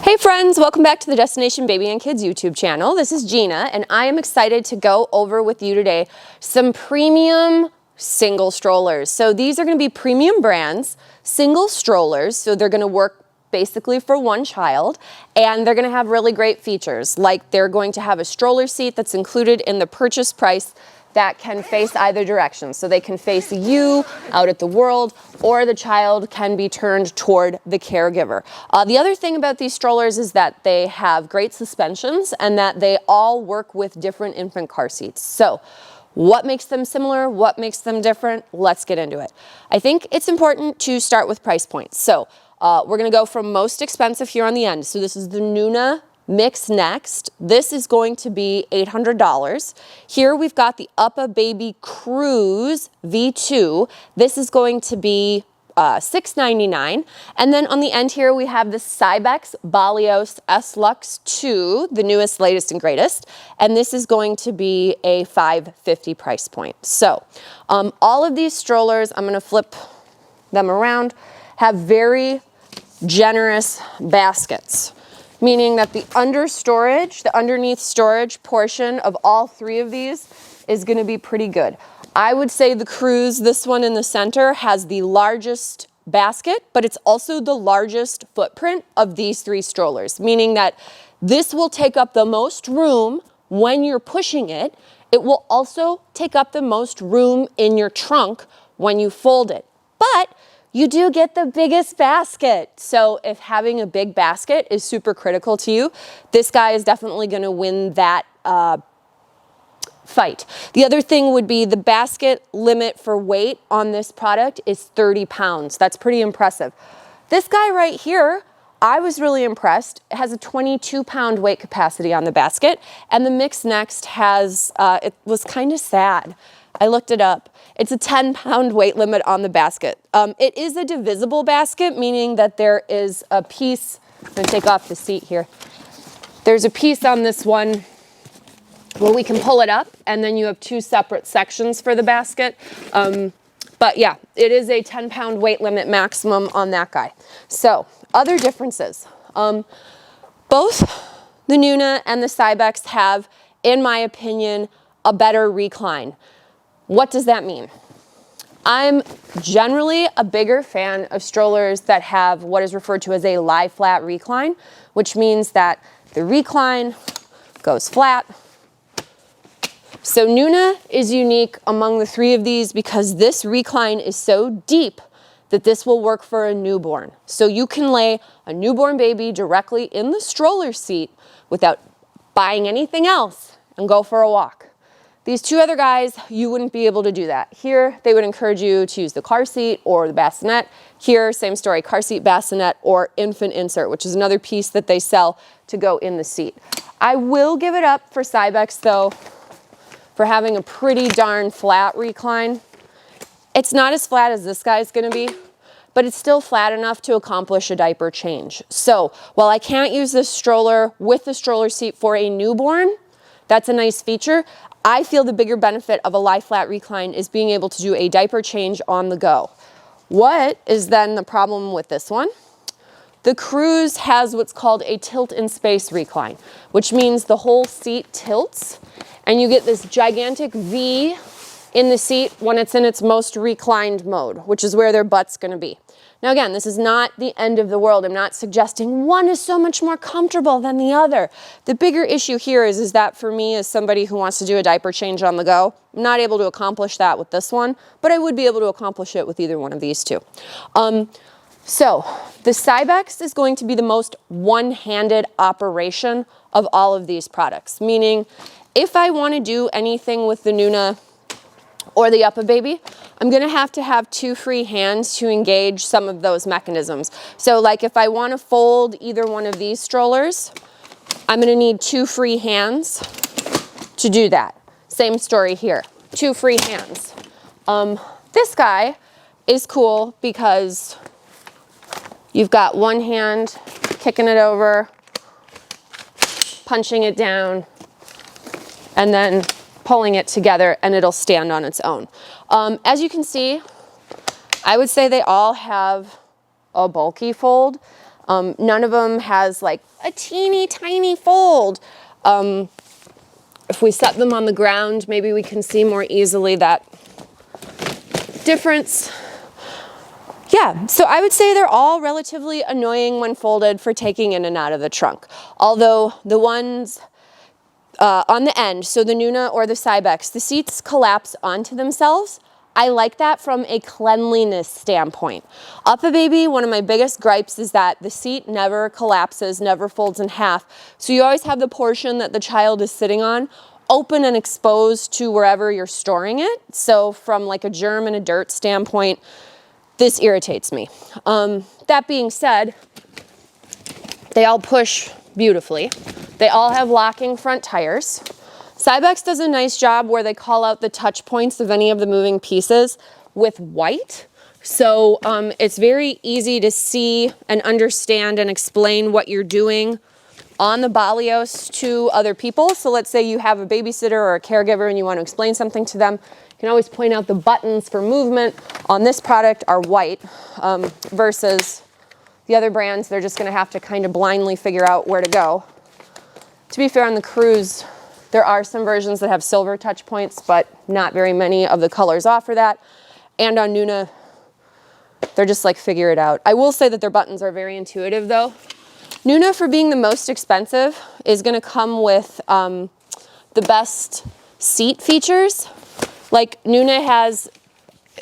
Hey friends, welcome back to the Destination Baby and Kids YouTube channel. This is Gina and I am excited to go over with you today some premium single strollers. So these are going to be premium brands, single strollers, so they're going to work basically for one child, and they're going to have really great features, like they're going to have a stroller seat that's included in the purchase price that can face either direction. So they can face you out at the world, or the child can be turned toward the caregiver. The other thing about these strollers is that they have great suspensions and that they all work with different infant car seats. So what makes them similar? What makes them different? Let's get into it. I think it's important to start with price points. So we're going to go from most expensive here on the end. So this is the NUNA MIXX Next. This is going to be $800. Here we've got the UppaBaby Cruz V2. This is going to be $699. And then on the end here we have the CYBEX Balios S-Lux 2, the newest, latest, and greatest. And this is going to be a $550 price point. So all of these strollers, I'm going to flip them around, have very generous baskets, meaning that the underneath storage portion of all three of these is going to be pretty good. I would say the Cruz, this one in the center, has the largest basket, but it's also the largest footprint of these three strollers, meaning that this will take up the most room when you're pushing it. It will also take up the most room in your trunk when you fold it. But you do get the biggest basket. So if having a big basket is super critical to you, this guy is definitely going to win that fight. The other thing would be the basket limit for weight on this product is 30 pounds. That's pretty impressive. This guy right here, I was really impressed. It has a 22-pound weight capacity on the basket, and the MIXX Next has, it was kind of sad. I looked it up. It's a 10-pound weight limit on the basket. It is a divisible basket, meaning that there is a piece, I'm going to take off the seat here. There's a piece on this one where we can pull it up, and then you have two separate sections for the basket. But yeah, it is a 10-pound weight limit maximum on that guy. So other differences. Both the NUNA and the CYBEX have, in my opinion, a better recline. What does that mean? I'm generally a bigger fan of strollers that have what is referred to as a lie flat recline, which means that the recline goes flat. So NUNA is unique among the three of these because this recline is so deep that this will work for a newborn. So you can lay a newborn baby directly in the stroller seat without buying anything else and go for a walk. These two other guys, you wouldn't be able to do that. Here, they would encourage you to use the car seat or the bassinet. Here, same story, car seat, bassinet, or infant insert, which is another piece that they sell to go in the seat. I will give it up for CYBEX, though, for having a pretty darn flat recline. It's not as flat as this guy's gonna be, but it's still flat enough to accomplish a diaper change. So while I can't use this stroller with the stroller seat for a newborn, that's a nice feature. I feel the bigger benefit of a lie flat recline is being able to do a diaper change on the go. What is then the problem with this one? The Cruz has what's called a tilt in space recline, which means the whole seat tilts and you get this gigantic V in the seat when it's in its most reclined mode, which is where their butt's going to be. Now again, this is not the end of the world. I'm not suggesting one is so much more comfortable than the other. The bigger issue here is that for me, as somebody who wants to do a diaper change on the go, I'm not able to accomplish that with this one, but I would be able to accomplish it with either one of these two. So the CYBEX is going to be the most one-handed operation of all of these products, meaning if I want to do anything with the NUNA or the UppaBaby, I'm going to have two free hands to engage some of those mechanisms. So like if I want to fold either one of these strollers, I'm going to need two free hands to do that. Same story here, two free hands. This guy is cool because you've got one hand kicking it over, punching it down, and then pulling it together, and it'll stand on its own. As you can see, I would say they all have a bulky fold. None of them has like a teeny tiny fold. If we set them on the ground, maybe we can see more easily that difference. Yeah, so I would say they're all relatively annoying when folded for taking in and out of the trunk. Although the ones on the end, so the NUNA or the CYBEX, the seats collapse onto themselves. I like that from a cleanliness standpoint. UppaBaby, one of my biggest gripes is that the seat never collapses, never folds in half. So you always have the portion that the child is sitting on open and exposed to wherever you're storing it. So from like a germ and a dirt standpoint, this irritates me. That being said, they all push beautifully. They all have locking front tires. CYBEX does a nice job where they call out the touch points of any of the moving pieces with white. So it's very easy to see and understand and explain what you're doing on the Balios to other people. So let's say you have a babysitter or a caregiver and you want to explain something to them. You can always point out the buttons for movement on this product are white versus the other brands. They're just going to have to kind of blindly figure out where to go. To be fair, on the Cruz, there are some versions that have silver touch points, but not very many of the colors offer that. And on NUNA, they're just like figure it out. I will say that their buttons are very intuitive though. NUNA, for being the most expensive, is going to come with the best seat features. Like NUNA has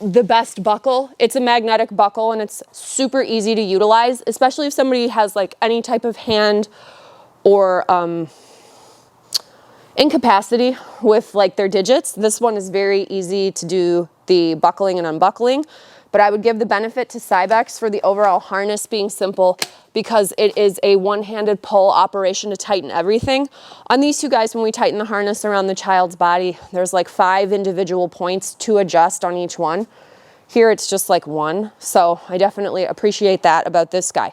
the best buckle. It's a magnetic buckle and it's super easy to utilize, especially if somebody has like any type of hand or incapacity with like their digits. This one is very easy to do the buckling and unbuckling, but I would give the benefit to CYBEX for the overall harness being simple because it is a one-handed pull operation to tighten everything. On these two guys, when we tighten the harness around the child's body, there's like 5 individual points to adjust on each one. Here it's just like one, so I definitely appreciate that about this guy.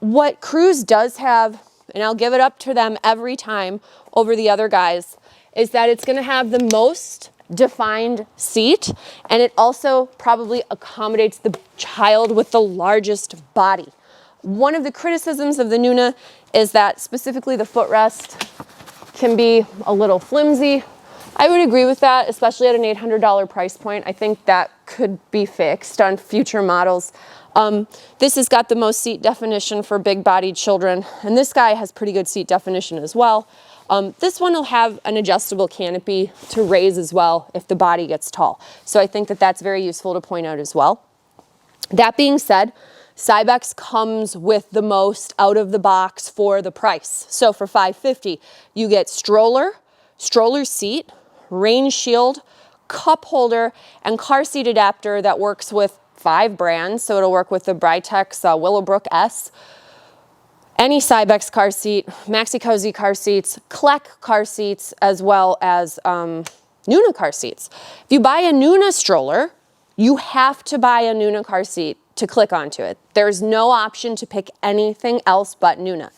What Cruz does have, and I'll give it up to them every time over the other guys, is that it's going to have the most defined seat, and it also probably accommodates the child with the largest body. One of the criticisms of the NUNA is that specifically the footrest can be a little flimsy. I would agree with that, especially at an $800 price point. I think that could be fixed on future models. This has got the most seat definition for big-bodied children, and this guy has pretty good seat definition as well. This one will have an adjustable canopy to raise as well if the body gets tall. So I think that that's very useful to point out as well. That being said, CYBEX comes with the most out of the box for the price. So for $550, you get stroller seat, rain shield, cup holder, and car seat adapter that works with 5 brands. So it'll work with the Britex Willowbrook S, any CYBEX car seat, Maxi Cozy car seats, Kleck car seats, as well as NUNA car seats. If you buy a NUNA stroller, you have to buy a NUNA car seat to click onto it. There's no option to pick anything else but NUNA.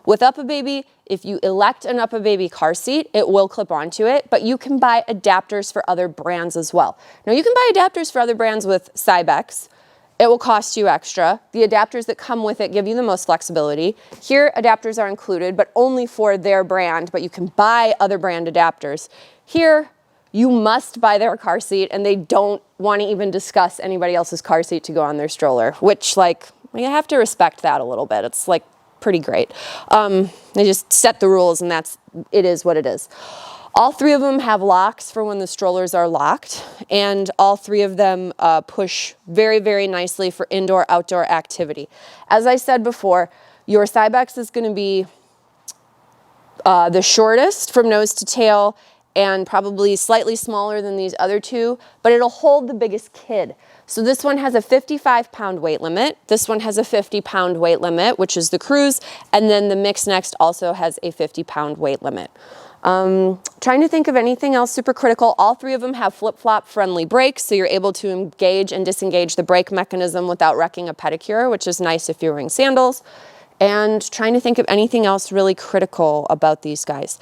With UppaBaby, if you elect an UppaBaby car seat, it will clip onto it, but you can buy adapters for other brands as well. Now, you can buy adapters for other brands with CYBEX. It will cost you extra. The adapters that come with it give you the most flexibility. Here, adapters are included, but only for their brand, but you can buy other brand adapters. Here, you must buy their car seat, and they don't want to even discuss anybody else's car seat to go on their stroller, which, like, you have to respect that a little bit. It's, like, pretty great. They just set the rules, and it is what it is. All 3 of them have locks for when the strollers are locked, and all 3 of them push very, very nicely for indoor-outdoor activity. As I said before, your CYBEX is going to be the shortest from nose to tail and probably slightly smaller than these other 2, but it'll hold the biggest kid. So this one has a 55-pound weight limit. This one has a 50-pound weight limit, which is the Cruz, and then the MIXX Next also has a 50-pound weight limit. Trying to think of anything else super critical. All 3 of them have flip-flop friendly brakes, so you're able to engage and disengage the brake mechanism without wrecking a pedicure, which is nice if you're wearing sandals. And trying to think of anything else really critical about these guys.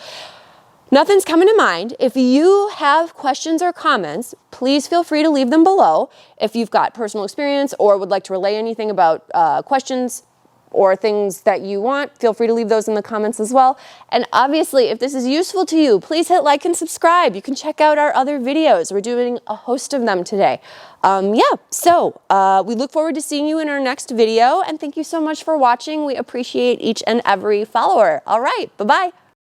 Nothing's coming to mind. If you have questions or comments, please feel free to leave them below. If you've got personal experience or would like to relay anything about questions, or things that you want, feel free to leave those in the comments as well. And obviously, if this is useful to you, please hit like and subscribe. You can check out our other videos. We're doing a host of them today. We look forward to seeing you in our next video, and thank you so much for watching. We appreciate each and every follower. All right, bye-bye.